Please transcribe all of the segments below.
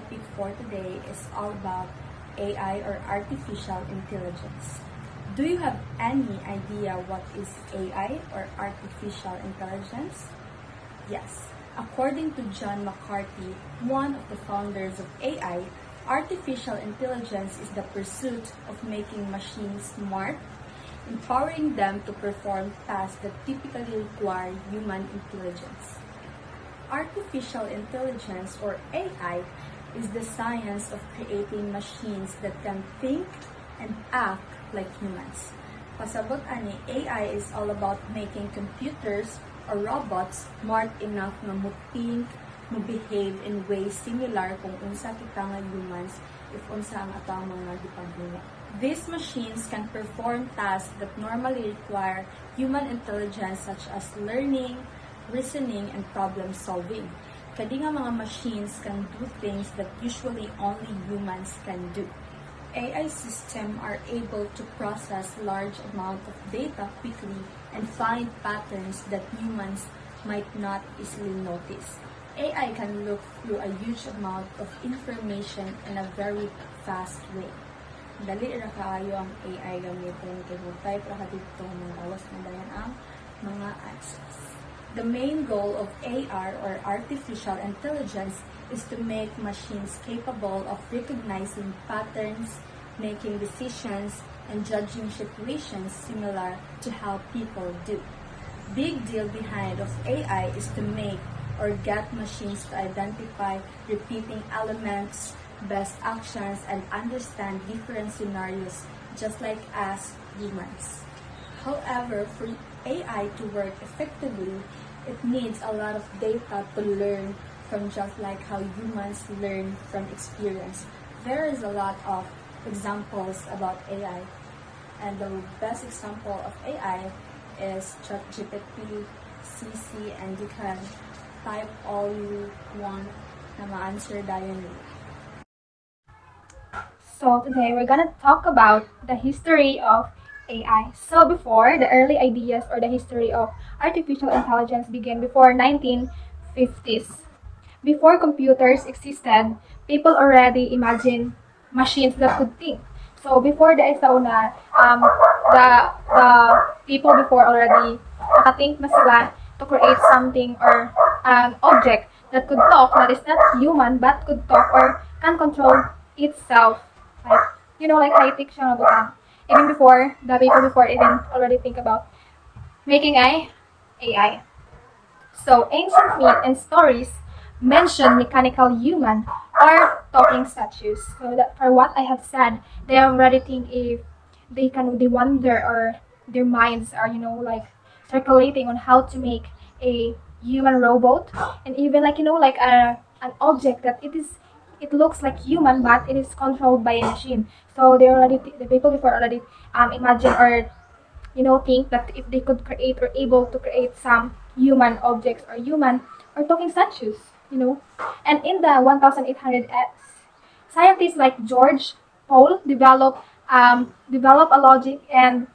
topic for today is all about AI or artificial intelligence. Do you have any idea what is AI or artificial intelligence? Yes. According to John McCarthy, one of the founders of AI, artificial intelligence is the pursuit of making machines smart, empowering them to perform tasks that typically require human intelligence. Artificial intelligence, or AI, is the science of creating machines that can think and act like humans. Pasabot ani, AI is all about making computers or robots smart enough na mo-think, mo-behave in ways similar kung unsa kita nga humans if unsa ang atong mga gipagbuhat. These machines can perform tasks that normally require human intelligence such as learning, reasoning, and problem solving. Kadi nga mga machines can do things that usually only humans can do. AI systems are able to process large amounts of data quickly and find patterns that humans might not easily notice. AI can look through a huge amount of information in a very fast way. Dali ra kaayo ang AI gamitin kay type ra dito mga awas na dayon ang mga answers. The main goal of AR or artificial intelligence is to make machines capable of recognizing patterns, making decisions, and judging situations similar to how people do. Big deal behind of AI is to make or get machines to identify repeating elements, best actions, and understand different scenarios just like us humans. However, for AI to work effectively, it needs a lot of data to learn from, just like how humans learn from experience. There is a lot of examples about AI, and the best example of AI is ChatGPT, CC, and you can type all you want na ma-answer dayon nila. So today we're gonna talk about the history of AI. So before, the early ideas or the history of artificial intelligence began before 1950s. Before computers existed, people already imagined machines that could think. So before the isa una, the people before already nakathink na sila to create something or an object that could talk, that is not human but could talk or can control itself. Like, like high-tech siya nga butang. Even before, the people before even already think about making AI. So ancient myth and stories mention mechanical human or talking statues. So that for what I have said, they already think if they wonder or their minds are like circulating on how to make a human robot, and even like an object that it looks like human but it is controlled by a machine. So the people before already imagine or think that if they could create or able to create some human objects or human or talking statues. And in the 1800s, scientists like George Paul develop a logic and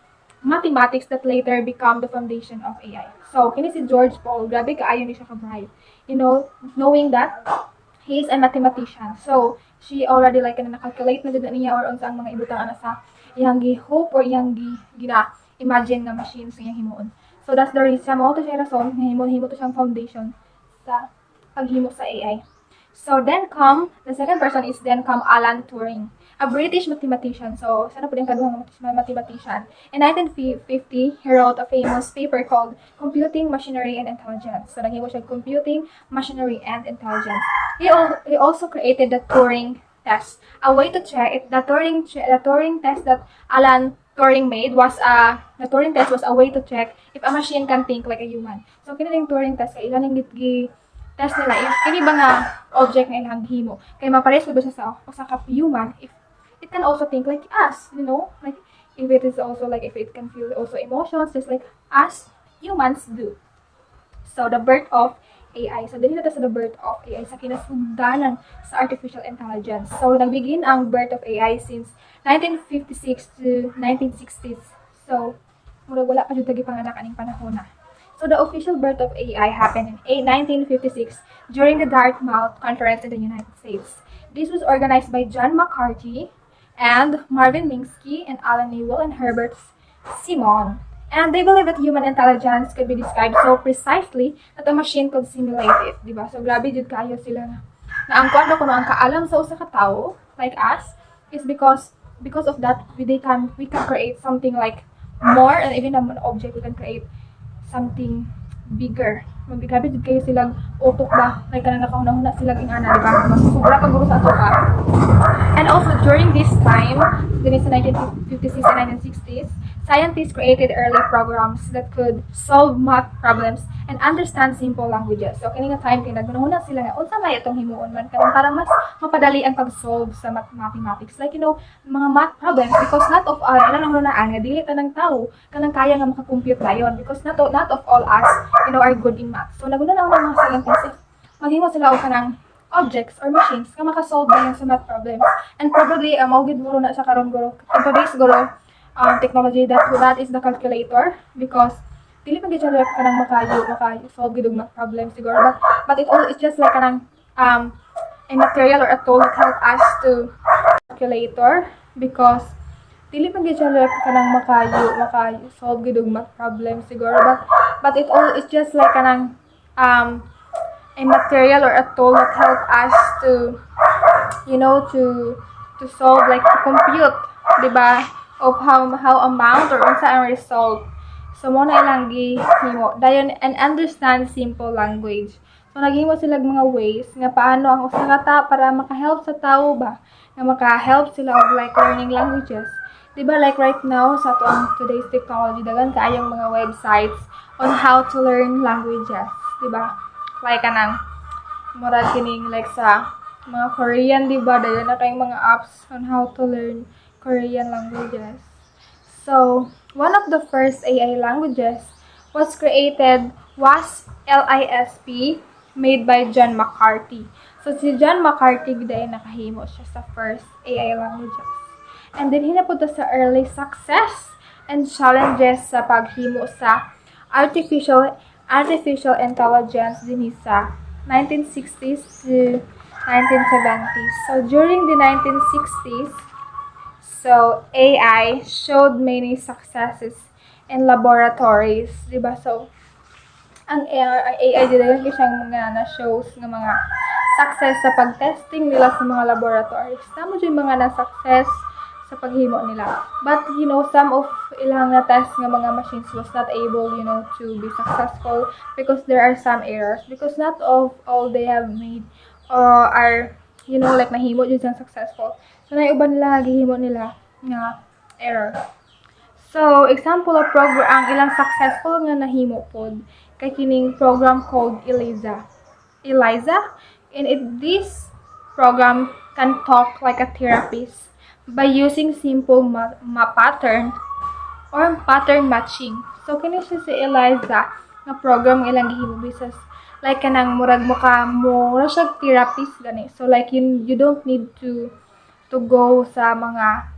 mathematics that later become the foundation of AI. So, kini si George Paul, grabe kaayo ni siya ka-bright. Knowing that he is a mathematician. So, she already na-calculate na dito niya or unsa ang mga ibutang sa iyang gi-hope or iyang imagine na machines nga himuon. So, that's the reason mo to siya rason nga himo to siyang foundation sa paghimo sa AI. So, the second person is Alan Turing, a British mathematician. So, sana po din kaduhang mathematician. In 1950, he wrote a famous paper called Computing, Machinery, and Intelligence. So, naghimo siya Computing, Machinery, and Intelligence. He also created the Turing test, a way to check if the Turing test that Alan Turing made was the Turing test was a way to check if a machine can think like a human. So, kini Turing test kay ilan gi test nila if kini ba nga object nga ilang himo kay mapares ba siya sa usa ka human if it can also think like us, like if it is also like if it can feel also emotions just like us humans do. So the birth of AI. So dili na ta sa the birth of AI sa kinasugdanan sa artificial intelligence. So nagbigin ang birth of AI since 1956 to 1960s. So wala pa jud tagi panganak aning panahon na. So the official birth of AI happened in 1956 during the Dartmouth Conference in the United States. This was organized by John McCarthy and Marvin Minsky and Alan Newell and Herbert Simon. And they believe that human intelligence could be described so precisely that a machine could simulate it, di ba? So grabe jud kayo sila na ang kuan ko ang kaalam sa usa ka tawo like us is because of that we can create something like more, and even an object we can create something bigger. Grabe jud kayo silang utok ba, like kanang nakahuna-huna silang ingana, di ba? Mas sobra pa guro sa ato ka. And also during this time, din sa 1956 and 1960s, scientists created early programs that could solve math problems and understand simple languages. So kini nga time kay naggunahuna sila nga unsa may itong himuon man kanang para mas mapadali ang pag-solve sa mathematics. Like mga math problems, because not of all nga dili tanang tao kanang kaya nga maka-compute dayon, because not of all us are good in math. So naguna-una mga scientists maghimo sila og kanang objects or machines nga maka-solve dayon sa math problems. And probably mao gid guro na sa karon guro. In today's guro technology that is the calculator, because dili pa gid siya kanang makayo solve gid og math problem siguro, but it's just like kanang a material or a tool that help us to calculator, because dili pa gid siya kanang makayo solve gid og math problem siguro, but it's just like kanang a material or a tool that help us to to solve, like to compute, di ba, of how amount or unsa ang result. So mo na ilang gihimo dayon and understand simple language. So naghimo sila mga ways nga paano ang usa ka ta para maka-help sa tawo ba, nga maka-help sila og like learning languages. Diba, like right now sa today's technology, dagan kaayong mga websites on how to learn languages, diba? Like kanang murag kining like sa mga Korean, diba, dayon na kayong mga apps on how to learn Korean languages. So one of the first AI languages was LISP, made by John McCarthy. So si John McCarthy gid nakahimo siya sa first AI languages. And then hinapunta sa early success and challenges sa paghimo sa artificial intelligence din sa 1960s to 1970s. So during the 1960s, so AI showed many successes in laboratories, diba? So ang AI dili siyang mga na-shows ng mga success sa pag-testing nila sa mga laboratories. Tamo jud mga na-success sa paghimo nila. But some of ilang na-test nga mga machines was not able, to be successful because there are some errors. Because not of all they have made are, like nahimo jud siyang successful. So naiuban nila gihimo nila nga error. So example of program ang ilang successful nga nahimo pod kay kining program called Eliza. And this program can talk like a therapist by using simple pattern or pattern matching. So kini siya si Eliza nga program nga ilang gihimo business like kanang murag mura siya therapist gani. So like you don't need to go sa mga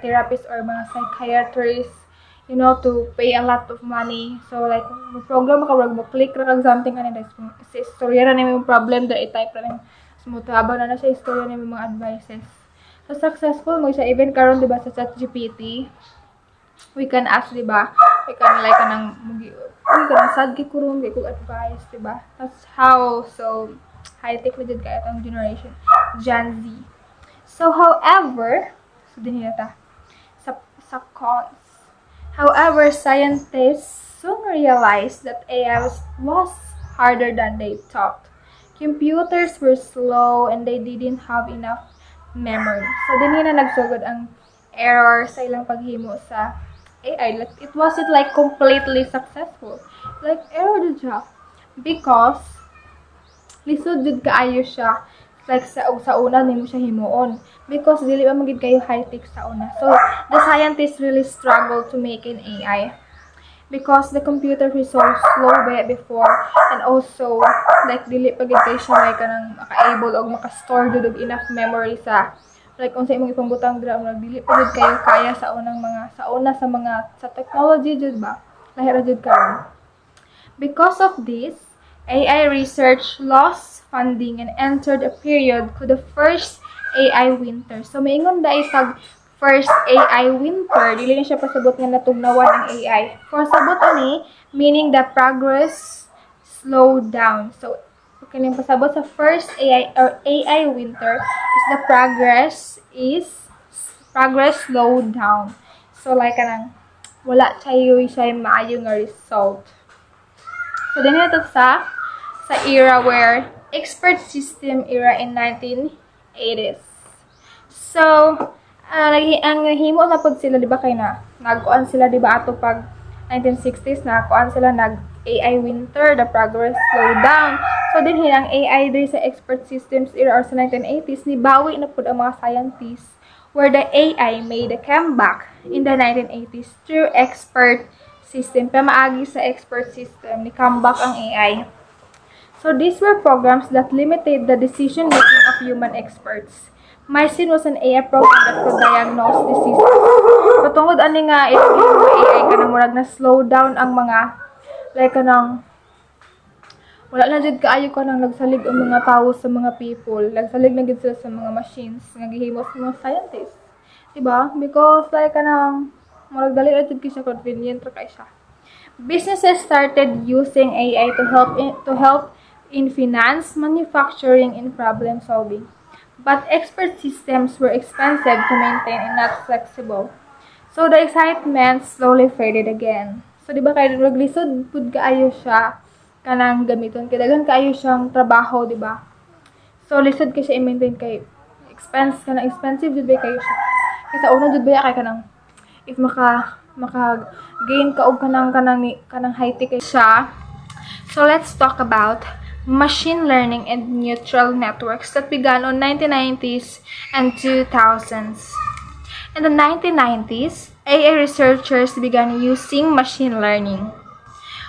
therapist or mga psychiatrists, to pay a lot of money. So like program ka mo click ra kag something ani sa istorya ra nimo problem da i-type ra nimo. Sumutabang na siya istorya nimo mga advices. So successful mo siya even karon diba sa ChatGPT. We can ask, diba? We can like sad kay kurong kay kog advice, diba? That's how so high tech na jud kay atong generation Gen Z. So however, din nata sa cons. However, scientists soon realized that AI was harder than they thought. Computers were slow and they didn't have enough memory. So din na nagsugod ang error sa ilang paghimo sa AI. Like, it wasn't like completely successful. Like error jud siya because lisod jud kaayo siya. Like sa una nimo siya himuon because dili pa magid kayo high tech sa una. So the scientists really struggled to make an AI because the computer is so slow before, and also like dili pa gid kayo siya like kanang maka-able og maka-store jud og enough memory sa like unsa imong ipambutang dira mo dili pa gid kayo kaya sa technology jud ba lahi ra jud karon. Because of this, AI research lost funding and entered a period called the first AI winter. So, maingon dahil sa first AI winter, dili na siya pasabot nga natugnawan ng AI. For sabot ani, meaning the progress slowed down. So, kining pasabot sa first AI or AI winter is the progress slowed down. So, like kanang wala siya maayo nga result. So, din ito sa era where expert system era in 1980s. So, ang himo na pag sila, di ba, kay na nagkuan sila, di ba, ato pag 1960s, nagkuan sila, nag-AI winter, the progress slowed down. So, din ang AI din sa expert systems era or sa 1980s, nibawi na po ang mga scientists where the AI made a comeback in the 1980s through expert system. Pamaagi sa expert system, ni comeback ang AI. So, these were programs that limited the decision-making of human experts. MySyn was an AI program that could diagnose diseases. So, tungod ani nga, ilagay mo AI ka na murag na slow down ang mga, like kanang, wala na dyan kaayo ka nang nagsalig ang mga tao sa mga people. Nagsalig na dyan sila sa mga machines, nagihimo sa mga scientists. Diba? Because, like kanang, murag dali na dyan siya convenient ra kay siya. Businesses started using AI to help in finance, manufacturing, and problem solving. But expert systems were expensive to maintain and not flexible. So the excitement slowly faded again. So di ba kay naglisod pud kaayo siya kanang gamiton kay daghan kaayo siyang trabaho, di ba? So lisod kay siya i-maintain kay expensive jud ba kayo siya. Kaysa una jud ba kay kanang if maka gain ka og kanang high tech siya. So let's talk about machine learning and neural networks that began on 1990s and 2000s. In the 1990s, AI researchers began using machine learning,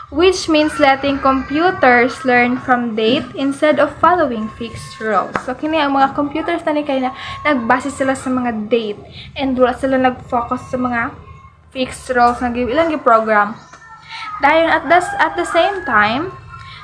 which means letting computers learn from data instead of following fixed rules. So, kini ang mga computers na kay na nagbase sila sa mga data and wala sila nag-focus sa mga fixed rules na ilang program. Dahil at the same time,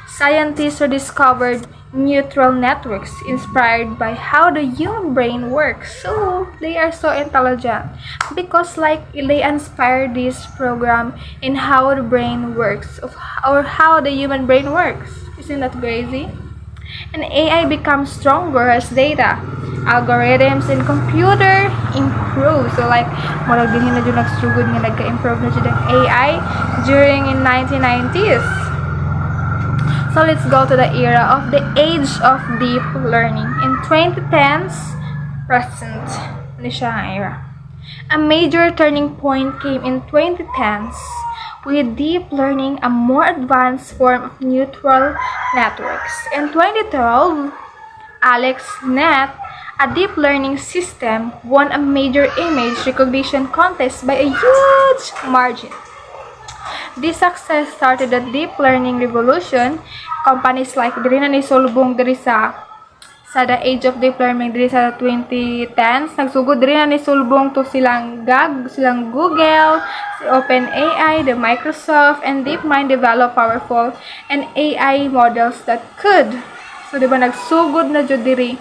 scientists discovered neural networks inspired by how the human brain works. So, they are so intelligent because they inspire this program in how the brain works or how the human brain works. Isn't that crazy? And AI becomes stronger as data, algorithms, and computer improve. So, murag din na dyan nagsugod nga nagka-improve na dyan ang AI during in 1990s. So let's go to the era of the age of deep learning. In 2010s, present ni siya era. A major turning point came in 2010s with deep learning, a more advanced form of neural networks. In 2012, AlexNet, a deep learning system, won a major image recognition contest by a huge margin. This success started the deep learning revolution. Companies like diri na ni sulbong diri sa the age of deep learning diri sa 2010s, nagsugod diri na ni sulbong to silang Google, si OpenAI, the Microsoft, and DeepMind develop powerful and AI models that could. So di ba nagsugod na jud diri.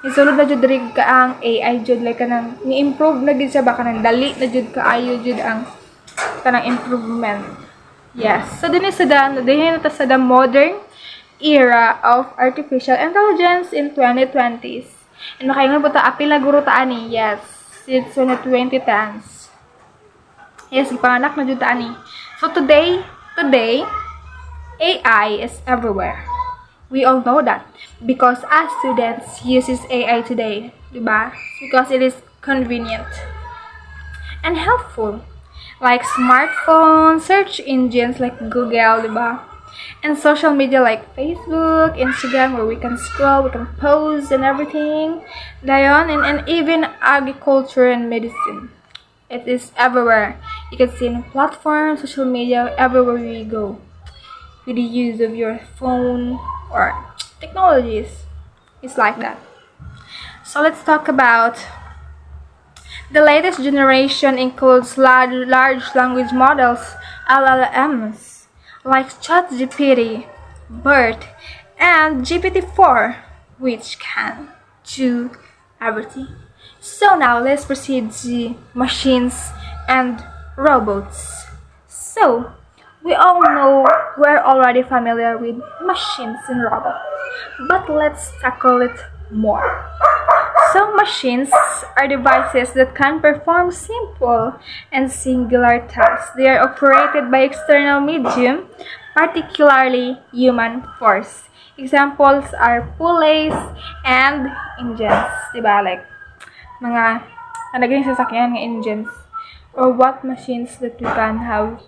Isulod na jud diri ka ang AI jud like kanang ni-improve na gid siya baka nang dali na jud kaayo jud ang kanang improvement. Yes. So din sa the modern era of artificial intelligence in 2020s. And makaingon po ta apil na guro ta ani. Yes. Since 2010s. Yes, ipanganak na jud ta ani. So today AI is everywhere. We all know that because as students uses AI today, diba? Because it is convenient and helpful. Like smartphones, search engines like Google, diba? And social media like Facebook, Instagram, where we can scroll, we can post and everything. Dayon, and even agriculture and medicine. It is everywhere. You can see in platforms, social media, everywhere we go. With the use of your phone or technologies. It's like that. So let's talk about the latest generation includes large language models, LLMs, like ChatGPT, BERT, and GPT-4, which can do everything. So now let's proceed to machines and robots. So we all know we're already familiar with machines and robots, but let's tackle it more. So machines are devices that can perform simple and singular tasks. They are operated by external medium, particularly human force. Examples are pulleys and engines, diba? Like, mga naging sasakyan nga engines. Or what machines that we can have.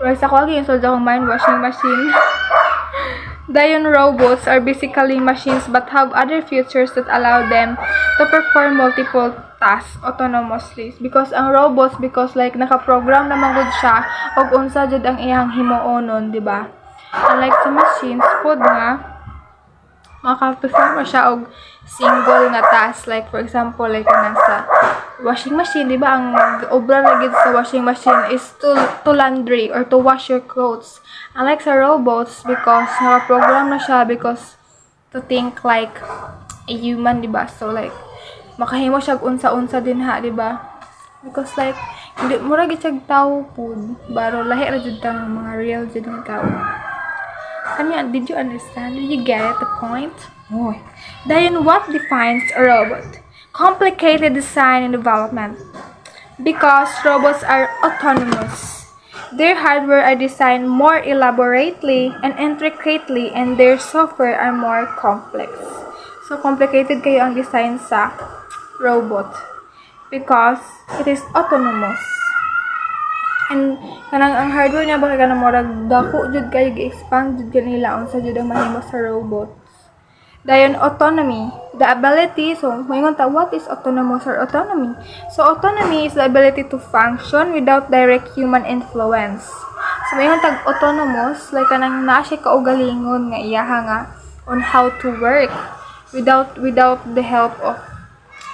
Or sa ko, ginsulod akong mind washing machine. Dayon robots are basically machines but have other features that allow them to perform multiple tasks autonomously. Because ang robots, because like naka-program naman gud siya og unsa jud ang iyang himuonon, di ba? Unlike sa machines, pod nga maka-perform siya og single nga task, like for example like kanang sa washing machine, di ba? Ang obra lagi sa washing machine is to laundry or to wash your clothes. Unlike sa robots, because naka-program na siya because to think like a human, di ba? So like makahimo siya unsa-unsa din ha, di ba? Because like hindi mura gid siya tao pud, baro lahi ra jud tang mga real jud nga tao. Kanya, did you understand? Did you get it, the point? Oh. Then what defines a robot? Complicated design and development. Because robots are autonomous. Their hardware are designed more elaborately and intricately, and their software are more complex. So complicated kayo ang design sa robot because it is autonomous. And kanang ang hardware niya baka kanang murag dako jud kayo gi-expand jud kanila unsa jud ang mahimo sa robots. Dayon autonomy, the ability, so moingon ta what is autonomous or autonomy? So autonomy is the ability to function without direct human influence. So moingon tag autonomous like kanang naa siya kaugalingon nga iyaha nga on how to work without the help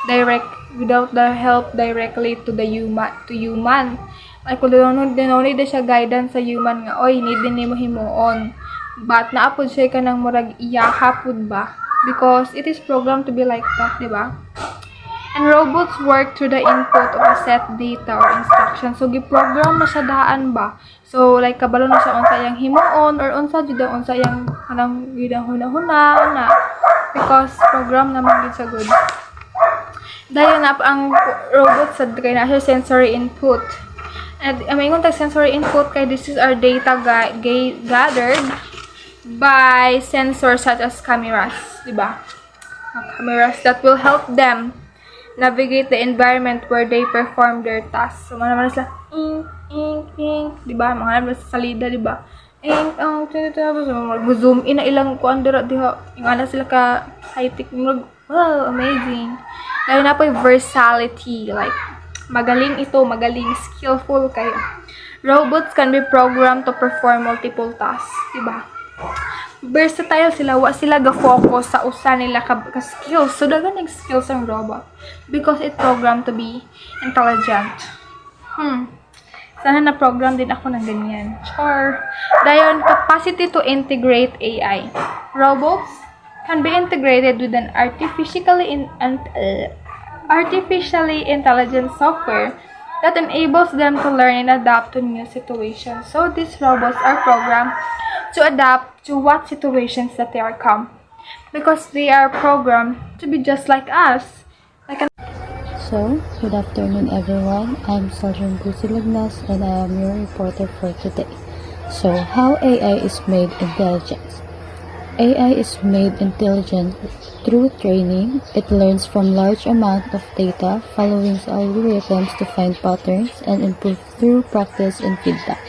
directly to the human. Like kung dinunod siya guidance sa human nga oy need din nimo himuon. But naapod siya kanang murag iyaha pud ba? Because it is programmed to be like that, di ba? And robots work through the input of a set data or instructions. So gi-program na siya daan ba? So like kabalo na siya unsa yang himuon or unsa jud ang unsa yang kanang gidang hunahuna na because program naman gid sa good. Dayon na ang robot sa kay na siya sensory input. And maingon tag sensory input kay this is our data gathered by sensors such as cameras, diba? Cameras that will help them navigate the environment where they perform their tasks. So, mga naman sila, diba? Mga naman sa salida, diba? Zoom in na ilang kuan dira diha. Yung ana sila ka high-tech, wow, amazing. Dahil na po yung versatility, like, magaling ito, magaling, skillful kayo. Robots can be programmed to perform multiple tasks, diba? Versatile sila, wa sila ga-focus sa usa nila ka skills. So dagan ng skills ang robot because it programmed to be intelligent. Sana na program din ako ng ganyan. Char. Dayon capacity to integrate AI. Robots can be integrated with an artificially intelligent software that enables them to learn and adapt to new situations. So these robots are programmed to adapt to what situations that they are come because they are programmed to be just like us. So, good afternoon everyone. I'm Sergeant Gusi Lagnas and I am your reporter for today. So, how AI is made intelligent? AI is made intelligent through training. It learns from large amount of data, following algorithms to find patterns and improve through practice and feedback.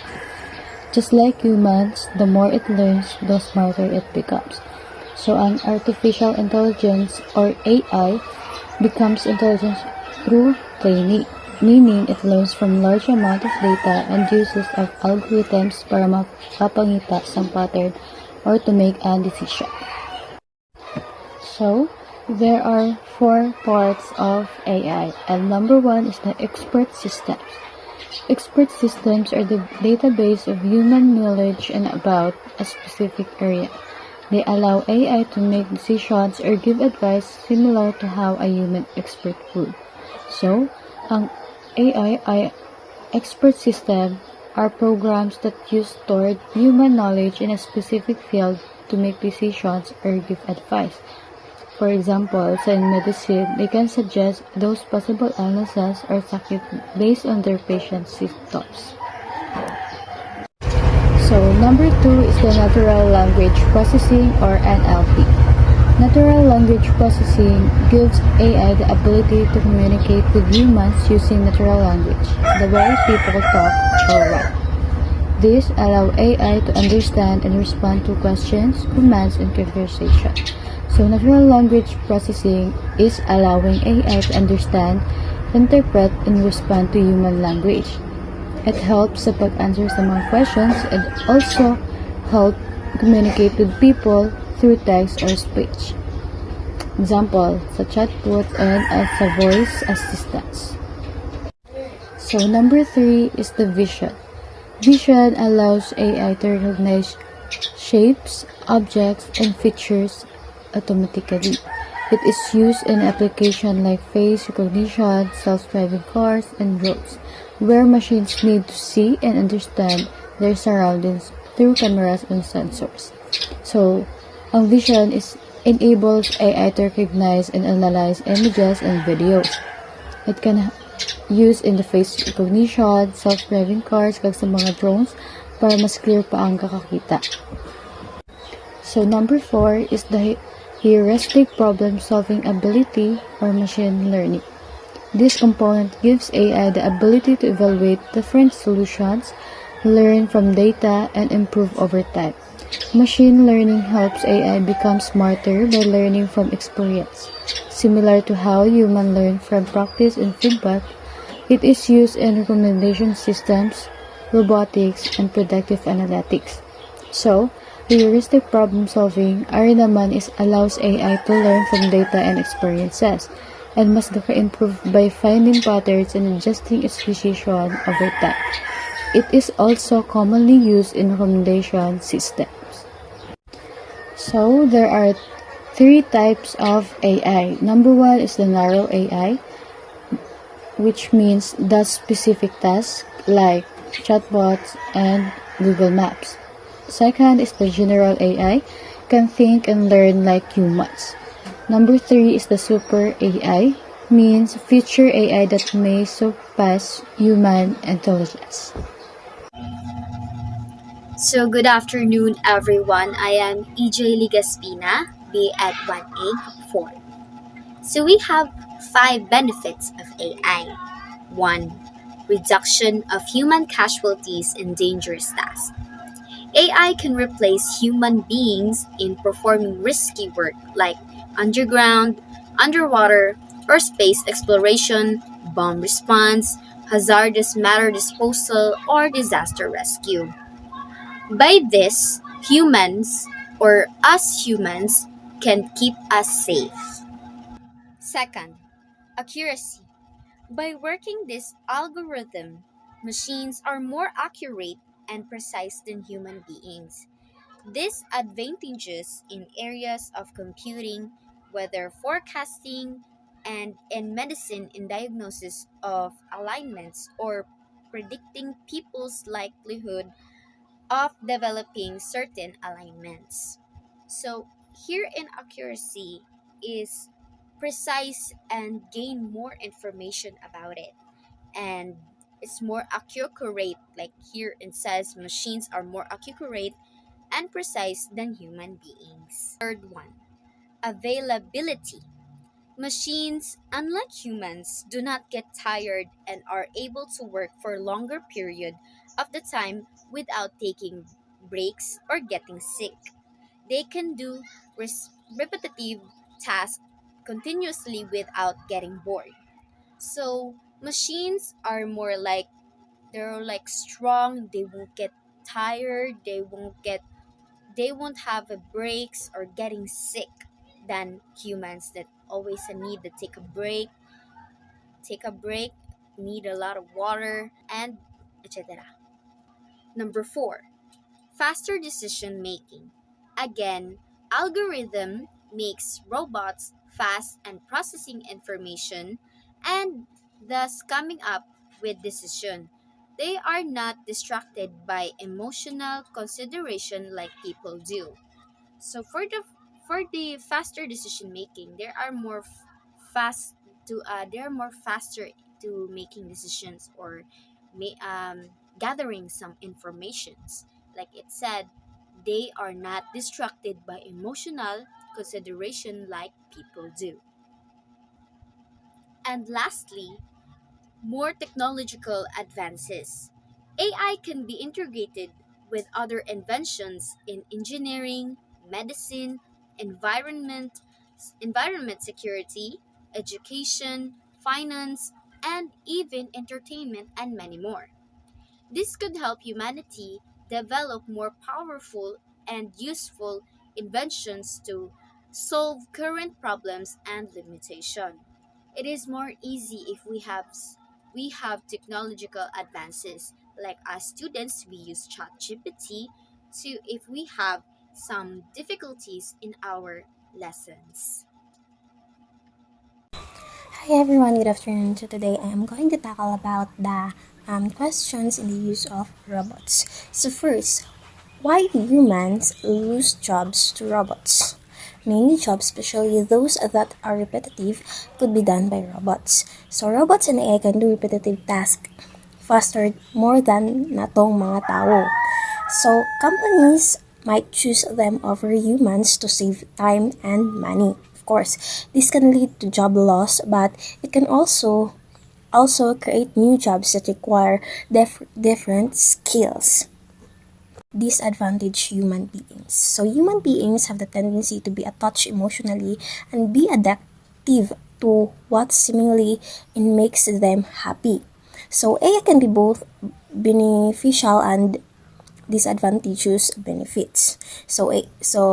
Just like humans, the more it learns, the smarter it becomes. So an artificial intelligence or AI becomes intelligent through training, meaning it learns from large amount of data and uses of algorithms para makapangita sa pattern or to make a decision. So, there are 4 parts of AI, and number 1 is the expert system. Expert systems are the database of human knowledge and about a specific area. They allow AI to make decisions or give advice similar to how a human expert would. So, ang AI expert system are programs that use stored human knowledge in a specific field to make decisions or give advice. For example, sa in medicine, they can suggest those possible illnesses or sakit based on their patient's symptoms. So, number 2 is the natural language processing or NLP. Natural language processing gives AI the ability to communicate with humans using natural language, the way people talk or write. This allows AI to understand and respond to questions, commands, and conversation. So, natural language processing is allowing AI to understand, interpret, and respond to human language. It helps sa pag-answer sa mga questions and also help communicate with people through text or speech. Example, sa chatbot and as a voice assistants. So, number 3 is the vision. Vision allows AI to recognize shapes, objects, and features automatically. It is used in applications like face recognition, self-driving cars, and roads, where machines need to see and understand their surroundings through cameras and sensors. So, ang vision enables AI to recognize and analyze images and videos. It can use in the face recognition, self-driving cars, kag sa mga drones para mas clear pa ang kakakita. So, number 4 is the heuristic problem-solving ability or machine learning. This component gives AI the ability to evaluate different solutions, learn from data, and improve over time. Machine learning helps AI become smarter by learning from experience. Similar to how humans learn from practice and feedback, it is used in recommendation systems, robotics, and predictive analytics. So, heuristic problem solving naman allows AI to learn from data and experiences, and must improve by finding patterns and adjusting its decision over time. It is also commonly used in recommendation systems. So, there are 3 types of AI. Number 1 is the narrow AI, which means does specific tasks like chatbots and Google Maps. Second is the general AI, can think and learn like humans. Number 3 is the super AI, means future AI that may surpass human intelligence. So good afternoon everyone. I am EJ Ligaspina, B at 1A4. So we have 5 benefits of AI. 1. Reduction of human casualties in dangerous tasks. AI can replace human beings in performing risky work like underground, underwater, or space exploration, bomb response, hazardous matter disposal, or disaster rescue. By this, humans, or us humans, can keep us safe. Second, accuracy. By working this algorithm, machines are more accurate and precise than human beings. This advantages in areas of computing, weather forecasting, and in medicine in diagnosis of alignments or predicting people's likelihood of developing certain alignments. So, here in accuracy is precise and gain more information about it. And it's more accurate, like here it says machines are more accurate and precise than human beings. Third one, availability. Machines, unlike humans, do not get tired and are able to work for a longer period of the time without taking breaks or getting sick. They can do repetitive tasks continuously without getting bored. So, machines are more like they're like strong, they won't get tired, they won't have a breaks or getting sick than humans that always need to take a break need a lot of water, and etc. Number 4, faster decision making. Again, algorithm makes robots fast and processing information and thus coming up with decision. They are not distracted by emotional consideration like people do. So for the faster decision making, fast they are more faster to making decisions or gathering some informations. Like it said, they are not distracted by emotional consideration like people do. And lastly, more technological advances. AI can be integrated with other inventions in engineering, medicine, environment, environment security, education, finance, and even entertainment, and many more. This could help humanity develop more powerful and useful inventions to solve current problems and limitations. It is more easy if we have technological advances. Like as students, we use ChatGPT to if we have some difficulties in our lessons. Hi everyone, good afternoon. So today I am going to tackle about the questions in the use of robots. So first, why do humans lose jobs to robots? Many jobs, especially those that are repetitive, could be done by robots. So robots and AI can do repetitive tasks faster more than natong mga tao. So companies might choose them over humans to save time and money. Of course, this can lead to job loss, but it can also create new jobs that require different skills. Disadvantage human beings. So human beings have the tendency to be attached emotionally and be adaptive to what seemingly makes them happy. So AI can be both beneficial and disadvantageous benefits. So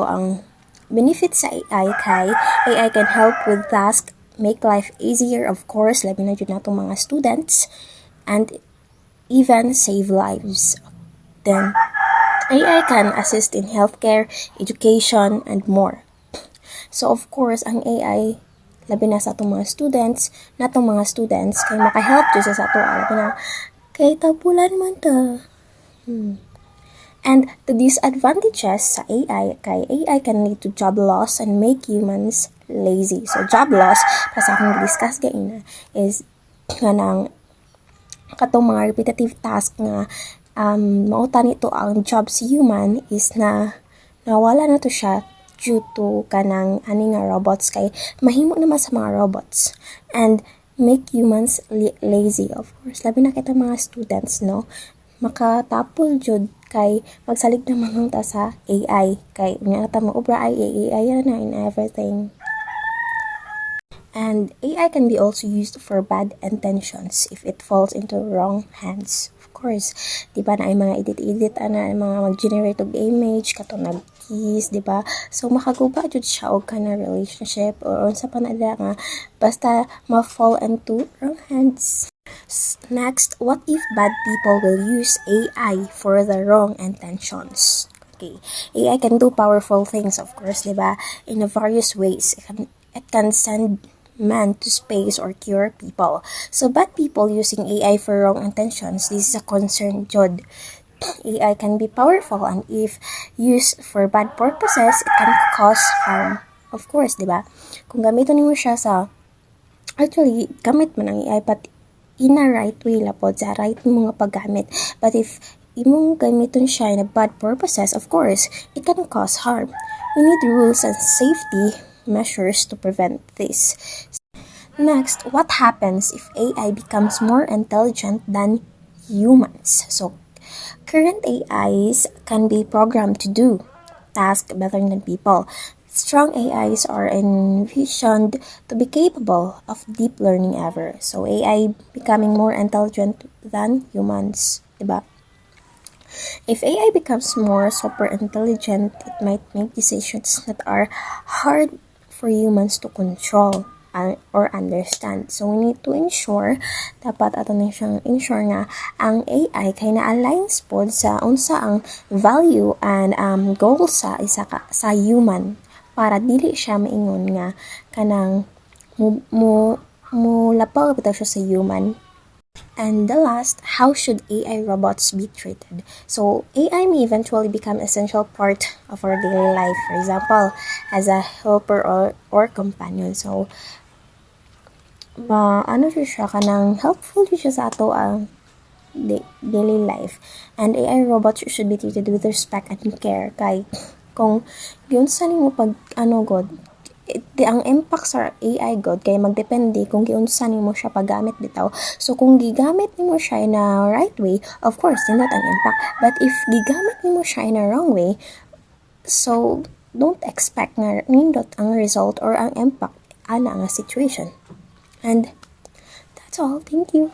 ang benefits sa AI kay AI can help with tasks, make life easier, of course, labi na jud natong mga students, and even save lives. Then AI can assist in healthcare, education, and more. So of course, ang AI labi na sa atong mga students, kay makahelp jud sa ato labi na kay tabulan man ta. And the disadvantages sa AI kay AI can lead to job loss and make humans lazy. So job loss, para sa akong discuss gaina, is kanang katong mga repetitive task nga mauta nito ang job si human is na nawala na to siya due to kanang ani nga robots kay mahimo naman sa mga robots and make humans lazy, of course, labi na kita mga students, no, makatapol jud kay magsalig naman ta sa AI kay unya ta mo obra ay AI na in everything. And AI can be also used for bad intentions if it falls into wrong hands. Of course, di ba na ay mga edit ana mga mag-generate og image katong nag-kiss, di ba? So makaguba jud siya og kana relationship or unsa pa na nga basta ma-fall into wrong hands. Next, what if bad people will use AI for the wrong intentions? Okay, AI can do powerful things, of course, di ba? In various ways. It can send man to space or cure people. So bad people using AI for wrong intentions, this is a concern jud. AI can be powerful and if used for bad purposes, it can cause harm. Of course, di ba? Kung gamiton nimo siya actually, gamit man ang AI but in a right way lapod sa right mo nga paggamit. But if imong gamiton siya in a bad purposes, of course, it can cause harm. We need rules and safety measures to prevent this. Next, what happens if AI becomes more intelligent than humans? So, current AIs can be programmed to do tasks better than people. Strong AIs are envisioned to be capable of deep learning ever. So, AI becoming more intelligent than humans, diba? If AI becomes more super intelligent, it might make decisions that are hard for humans to control. or understand. So, we need to ensure, dapat ato na siyang ensure nga ang AI kay na-aligns pod sa unsa ang value and goal sa sa human, para dili siya maingon nga kanang lapaw bitaw siya sa human. And the last, how should AI robots be treated? So, AI may eventually become an essential part of our daily life. For example, as a helper or companion. So, siya kanang helpful siya sa ato ang daily life. And AI robots should be treated with respect and care. Kay, kung yun sa nimo pag god, ang impact sa AI god kay magdepende kung giunsa nimo siya paggamit bitaw. So kung gigamit nimo siya in a right way, of course not ang impact. But if gigamit nimo siya in a wrong way, so don't expect na nindot ang result or ang impact ana nga situation. And that's all. Thank you.